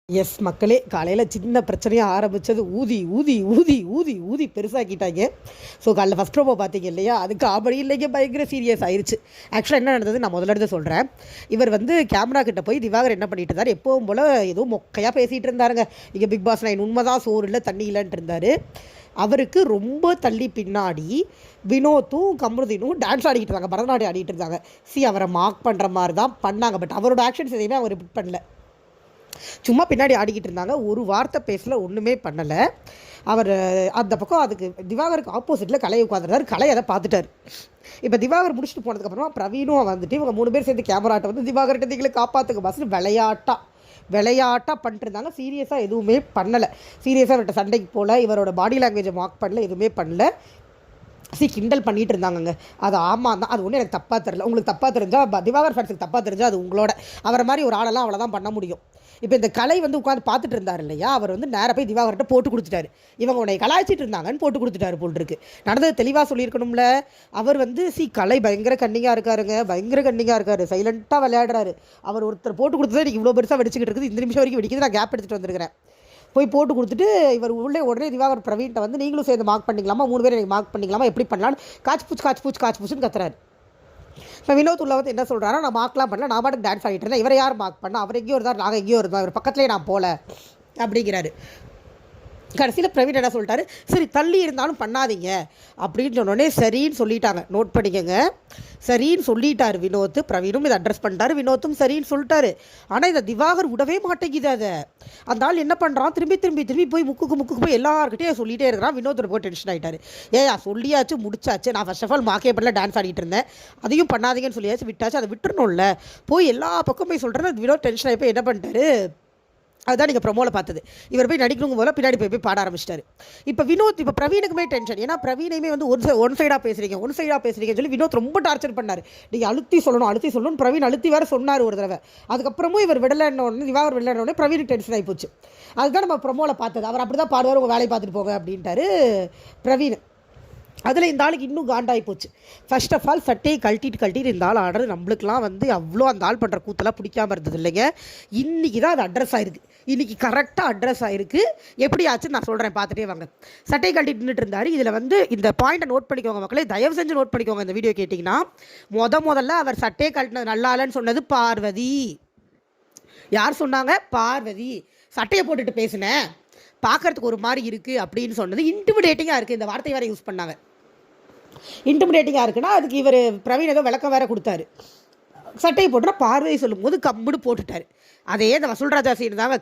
S மக்களே, காலையில் சின்ன பிரச்சனையாக ஆரம்பித்தது ஊதி ஊதி ஊதி ஊதி ஊதி பெருசாக்கிட்டாங்க. ஸோ காலைல ஃபஸ்ட் ரோபோ பார்த்தீங்க இல்லையா, அது காமெடி இல்லைங்க, பயங்கர சீரியஸ் ஆயிடுச்சு. ஆக்சுவலாக என்ன நடந்தது நான் முதல்ல இருந்து சொல்கிறேன். இவர் கேமரா கிட்ட போய் திவாகர் என்ன பண்ணிட்டு இருந்தார், எப்பவும் போல் ஏதோ மொக்கையாக பேசிகிட்டு இருந்தாருங்க. இங்கே பிக் பாஸ் 9 உண்மைதான், சோறு இல்லை தண்ணி இல்லைன்ட்டு இருந்தார். அவருக்கு ரொம்ப தள்ளி பின்னாடி வினோத்தும் கமருதீனும் டான்ஸ் ஆடிக்கிட்டு இருந்தாங்க, பரதநாட்டியம் ஆடிக்கிட்டு இருந்தாங்க. அவரை மார்க் பண்ணுற மாதிரி தான் பண்ணாங்க. பட் அவரோட ஆக்ஷன்ஸ் எதையுமே அவர் ரிப்பீட் பண்ணல, சும்மா பின்னாடி ஆடிக்கிட்டு இருந்தாங்க. ஒரு வார்த்தை பேசல, ஒன்றுமே பண்ணலை. அவர் அந்த பக்கம் அதுக்கு திவாகருக்கு ஆப்போசிட்டில் கலை உட்காந்துருந்தார். கலை அதை பார்த்துட்டார். இப்போ திவாகர் முடிச்சுட்டு போனதுக்கப்புறமா பிரவீனும் இவங்க 3 பேர் சேர்ந்து கேமராட்ட திவாகர்கிட்ட நீங்களே காப்பாற்றுங்க பஸ்ஸில் விளையாட்டாக பண்ணிட்டு இருந்தாங்க. சீரியஸாக எதுவுமே பண்ணலை. சீரியஸாக அவர்கிட்ட சண்டைக்கு போகல, இவரோட பாடி லாங்குவேஜை மார்க் பண்ணல, எதுவுமே பண்ணல. கிண்டல் பண்ணிகிட்டு இருந்தாங்கங்க. அது ஆமாம் தான், அது ஒன்றும் எனக்கு தப்பாக தெரியல. உங்களுக்கு தப்பாக தெரிஞ்சால், திவாகர் ஃபேன்ஸுக்கு தப்பாக தெரிஞ்சால் அது உங்களோட. அவரை மாதிரி ஒரு ஆளெல்லாம் அவ்வளோதான் பண்ண முடியும். இப்போ இந்த கலை உட்காந்து பார்த்துட்டு இருந்தார் இல்லையா, அவர் நேராக போய் திவாகர்கிட்ட போட்டு கொடுத்துட்டாரு. இவங்க உன்னை கலாய்ச்சிட்டு இருந்தாங்கன்னு போட்டு கொடுத்துட்டாரு போல் இருக்கு. நடந்தது தெளிவாக சொல்லியிருக்கணும்ல. அவர் கலை பயங்கர கன்னிங்காக இருக்காரு, சைலண்ட்டாக விளையாடுறாரு. அவர் ஒருத்தர் போட்டு கொடுத்தது எனக்கு இவ்வளோ பெருசாக வெடிச்சுக்கிட்டு இருக்குது. இந்த நிமிஷம் வரைக்கும் வெடிக்குது. நான் கேப் எடுத்துகிட்டு வந்திருக்கிறேன். போய் போட்டு கொடுத்துட்டு இவர் உடனே திவாகர் பிரவீன்ட்ட நீங்களும் சேர்ந்து மார்க் பண்ணிக்கலாமா, 3 பேர் எனக்கு மார்க் பண்ணிக்கலாமா, எப்படி பண்ணலான்னு காச்சு பூச்சுன்னு கத்துறாரு. இப்போ வினோத் உள்ள என்ன சொல்கிறாரா, நான் மார்க்லாம் பண்ணல, நான் பாட்டுக்கு டான்ஸ் ஆகிட்டு இருந்தேன், இவரை யார் மார்க் பண்ணால், அவர் எங்கேயோ இருந்தார், நாங்கள் எங்கேயோ இருந்தோம், இவர் பக்கத்துலேயே நான் போகல அப்படிங்கிறாரு. கடைசியில் பிரவீன் என்ன சொல்லிட்டாரு, சரி தள்ளி இருந்தாலும் பண்ணாதீங்க அப்படின்னு சொன்னோடனே சரின்னு சொல்லிட்டாங்க. நோட் பண்ணிக்கங்க, சரின்னு சொல்லிட்டாரு வினோத். பிரவீனும் இதை அட்ரஸ் பண்ணிட்டாரு, வினோத்தும் சரின்னு சொல்லிட்டாரு. ஆனால் இதை திவாகர் விடவே மாட்டேங்குது. அதை அந்த ஆள் என்ன பண்ணுறான், திரும்பி போய் முக்குக்கு போய் எல்லாருக்கிட்டே சொல்லிகிட்டே இருக்கிறான். வினோத் போய் டென்ஷன் ஆகிட்டாரு. சொல்லியாச்சு முடிச்சாச்சு, நான் ஃபர்ஸ்ட் ஆஃப் ஆல் மார்க்கே பண்ணல, டான்ஸ் ஆடிட்டு இருந்தேன், அதையும் பண்ணாதீங்கன்னு சொல்லியாச்சு, விட்டாச்சு, அதை விட்டுறணும்ல. போய் எல்லா பக்கம் போய் சொல்கிறேன். வினோத் டென்ஷன் ஆகி போய் என்ன பண்ணிட்டாரு, அதுதான் நீங்கள் ப்ரொமோவில் பார்த்தது. இவர் போய் நடிக்கணும் போல பின்னாடி போய் பாட ஆரம்பிச்சிட்டாரு. இப்போ பிரவீனுக்குமே டென்ஷன். ஏன்னா பிரவீனையுமே ஒன் சைடாக பேசுகிறீங்கன்னு சொல்லி வினோத் ரொம்ப டார்ச்சர் பண்ணார். நீங்கள் அழுத்தி சொல்லணும். பிரவீன் அழுத்தி வேறு சொன்னார் ஒரு தடவை. அதுக்கப்புறமும் இவர் திவாகர் விடலன்னொடனே பிரவீனுக்கு டென்ஷன் ஆகி போச்சு. அதுதான் நம்ம ப்ரொமோவில் பார்த்தது. அவர் அப்படி தான் பாடுவார், உங்கள் வேலையை பார்த்துட்டு போங்க அப்படின்ட்டாரு பிரவீன். அதில் இந்த ஆளுக்கு இன்னும் காண்டாகி போச்சு. ஃபர்ஸ்ட் ஆஃப் ஆல் சட்டையை கழட்டிட்டு இந்த ஆள் ஆடுறது நம்மளுக்குலாம் அவ்வளோ அந்த ஆள் பண்ணுற கூத்தெல்லாம் பிடிக்காமல் இருந்தது இல்லைங்க. இன்றைக்கி தான் அது அட்ரஸ் ஆகிருக்கு. இன்றைக்கி கரெக்டாக அட்ரஸ் ஆகிருக்கு. எப்படி ஆச்சுன்னு நான் சொல்கிறேன், பார்த்துட்டே வாங்க. சட்டையை கழட்டிட்டு நின்றுட்டு இருந்தார். இதில் இந்த பாயிண்ட்டை நோட் பண்ணிக்கோங்க மக்களே, தயவு செஞ்சு நோட் பண்ணிக்கோங்க. இந்த வீடியோ கேட்டிங்கன்னா முதல்ல அவர் சட்டையை கழட்டினது நல்லா இல்லைன்னு சொன்னது பார்வதி. யார் சொன்னாங்க? பார்வதி. சட்டையை போட்டுட்டு பேசினேன், பார்க்குறதுக்கு ஒரு மாதிரி இருக்குது அப்படின்னு சொன்னது இன்டிமிடேட்டிங்காக இருக்குது. இந்த வார்த்தை வேறு யூஸ் பண்ணாங்க. இன்டிமிடேட்டிங்காக இருக்குன்னா அதுக்கு இவர் பிரவீன் ஏதோ விளக்கம் வேறு கொடுத்தாரு. சட்டையை போட்டுனா பார்வதி சொல்லும்போது கம்முன்னு போட்டுட்டார். அதே இந்த வசூல்ராஜா சீன் தாங்க.